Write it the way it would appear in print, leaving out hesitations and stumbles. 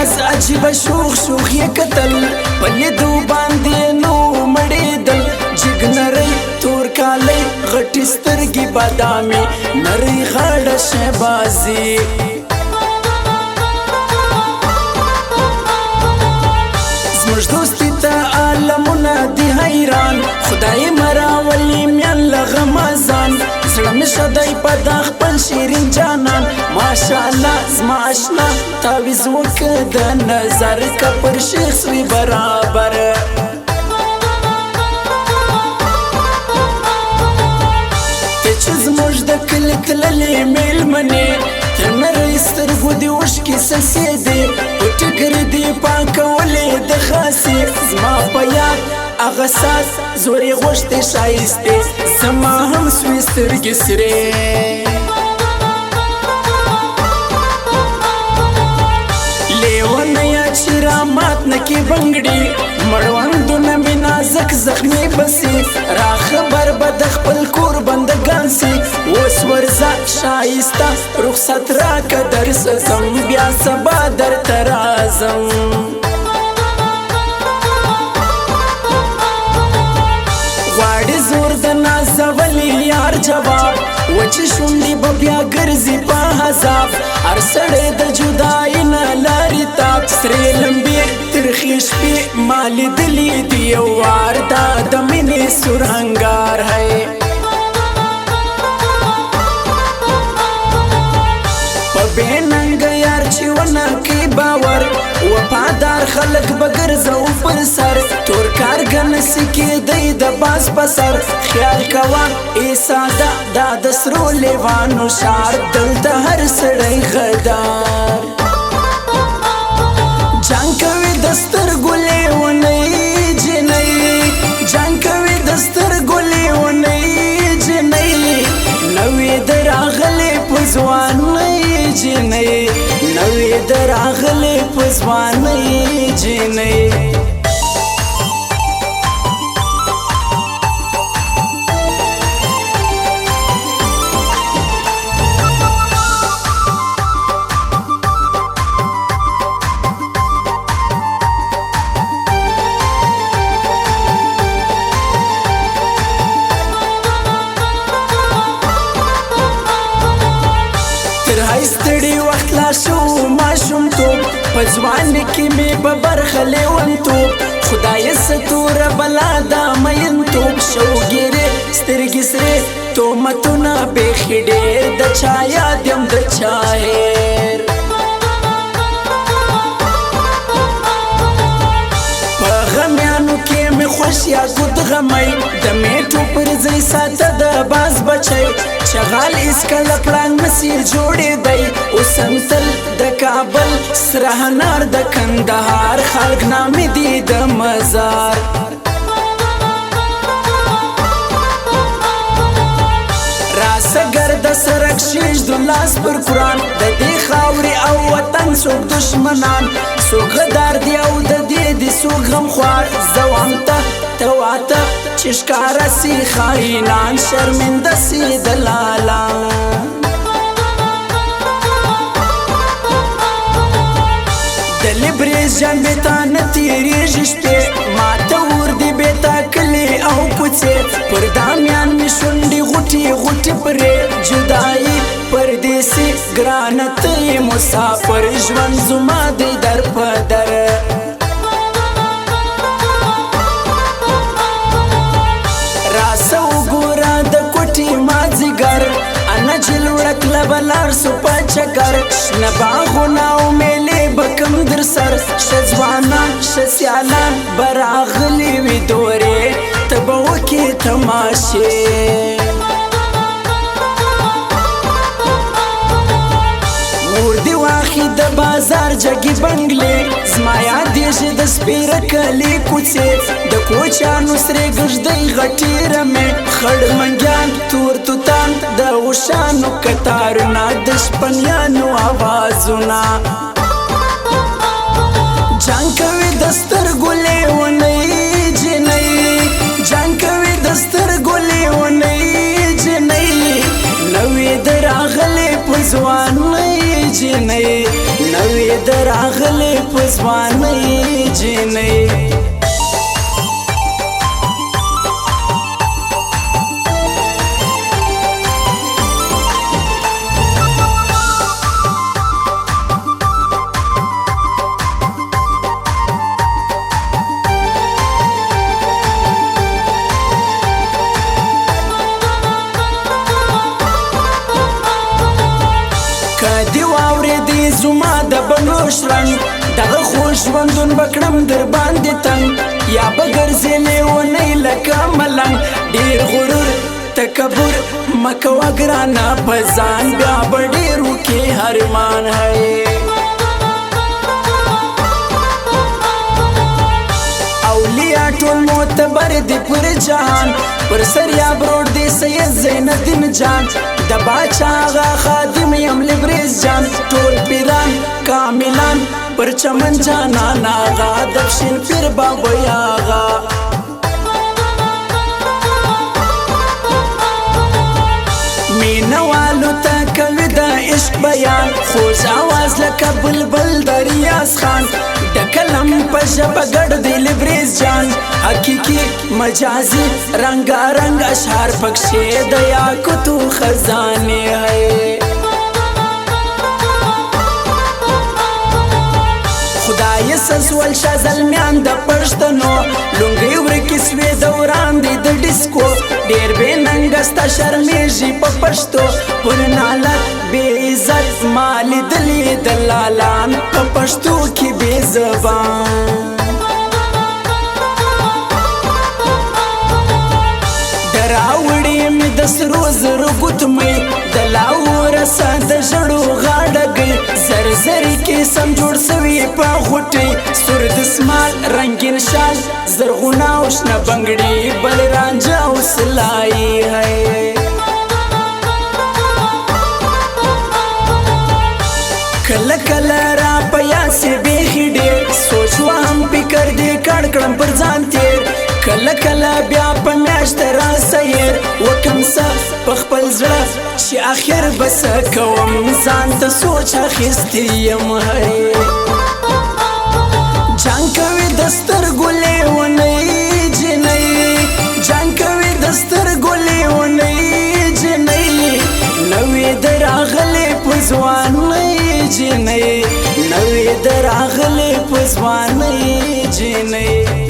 راز عجیب شوخ شوخ یې کتل په لیدو باندې نو مړېدل جګ نری تور کالی غټې سترګې بادامي نری غاړه شهبازي زموږ دوستي ته عالمونه دي حیران خدای مراولي میان له غمازان زړه مې شدی په دا خپل شیرین جانان ماشاءالله زما اشنا تعویض وکړه د نظر که پر شیخ سوی برابر ته چې زموږ د کلي تللې میلمنې تر نرۍ سترګو دې اوښکې څڅېدې په ټکر دې پاکولې د خاصې زما په یاد هغه ساز زورې غوښتې ښایستې زما هم سوې سترګې سرې لیونیه چې رامات نه کې بنګړي مړوندونه مې نازک زخمي بسي راخبر به د خپل کور بندګان سي اوس ورځه ښایسته رخصت راکه درسه ځم بیا سبا درته راځم غواړي زور د نازولي یار جواب وچې شونډې به بیا ګرځي په عذاب هر سړی د جدایي نه لارې تاب سرې لمبې ترخې شپې ما لیدلي دي یو وار دا د مینې سور انګار ہے په بې ننګه یار چې ونه کوي باور وفادار خلک به ګرځو پر سر تور کارګه نسي کېدی د باز په سر خیال کوه ای ساده دا د سرو لیوانو ښار دلته هر سړی غدار جنګ کوي د سترګو لیونۍ جنۍ جنګ کوي د سترګو لیونۍ جنۍ نوې د راغلې په ځوانۍ جنۍ نوې د راغلې په ځوانۍ جنۍ ستړي وخت لا شو ماشومتوب په ځوانۍ کې مې په برخه لیونتوب خدای ستوره بلا دا مینتوب شوګیرې سترګې سرې تهمتونه بیخي ډېر د چا یاد یم د چا هېر په غمیانو کې مې خوښ یا ګود غمی د میټو پر ځای ساته د باز بچی شغال اسکل پلان نسی جوړېدی اوس هم تل د کابل سره انار د کندهار خلک نامې دي د مزار راسه ګرد سرک شیږدو لاس پر قرآن د دې خاورې او وطن څوک دشمنان څوک غدار دي او د دې دي څوک غمخوار زه وایم ته واته چې ښکاره سي خاینان شرمنده سي دلالان د لیبریز جان بیتا نه تېرېږي شپې ماته ور دي بیتا کلي او کوڅې پر دامیان مې شونډې غوټې غوټې پرې جدایي پردیسي ګرانه ته یې مسافر ژوند زما دی در په در راسه وګوره د کوټې مازدیګر انا چې لوړک له به لاړ سو په چکر شنه باغونه او میلې به کم در سر ښه ځوانان ښه سیالان به راغلي وي دورې ته به وکې تماشې ور دې واخې د بازار جګې بنګلې زما یادېږي د سپېره کلي کوڅې د کوچیانو سرې ګژدۍ غټې رمې خړ منګیان تور توتان د اوښانو کتارونه د شپنیانو آوازونه جنګ کوي د سترګو لیونۍ جنۍ جنګ کوي د سترګو لیونۍ جنۍ نوې د راغلې په ځوانۍ جنۍ نوې دراغلې په ځوانۍ جینۍ دی واورې دی زما د بنوش رنګ دغه خوږ ژوندون به کړم در باندې تنګ یا به ګرځې لیونی لکه ملنګ ډېر غرور تکبر مه کوه ګرانه په ځان بیا به ډېر وکې هرمان هی اولیا ټول معتبر دی پر جهان پر سر یا بروډ دی سید زین الدین جان د باچا آغا خادم یم لبریز جان ټول پیران کاملان پر چمن جانان آغا دفشین پیر بابای آغا مینوالو تا کوي د عشق بیان خوږ اواز لکه بلبل د ریاض خان د کلم په ژبه ګډ دی لبریز جان حقیقي مجازي رنګارنګ اشعار پکښې د یاقوتو خزانې هی خدای سزول شه زلمیان د پښتنو لونګۍ ورکې سوې دوران دی د ډیسکو ډېر بې ننګه ستا شرمېږي په پښتو پر نالت بې عزت ما لیدلي دلالان په پښتو کې بې زبان راوړې مې د سرو زرو ګوتمۍ د لاوره سه د ژړو غاړګۍ زرزرې کې سم جوړ سوي په غوټۍ سور دسمال رنګین شال زرغونه او شنه بنګړي بل رانجه او سلایي هی کله کله را په یاسې بیخي ډېر سوچ وهم فکر دې کړ کړم پر ځان تېر کله کله بیا په میاشت را سیر وکم څه په خپل زړه چې اخر به څه کوم ځان ته سوچ اخیستی یم هی جنګ کوي د سترګو لیونۍ جینۍ جنګ کوي د سترګو لیونۍ جینۍ نوې د راغلې په ځوانۍ جینۍ نوې د راغلې په ځوانۍ جینۍ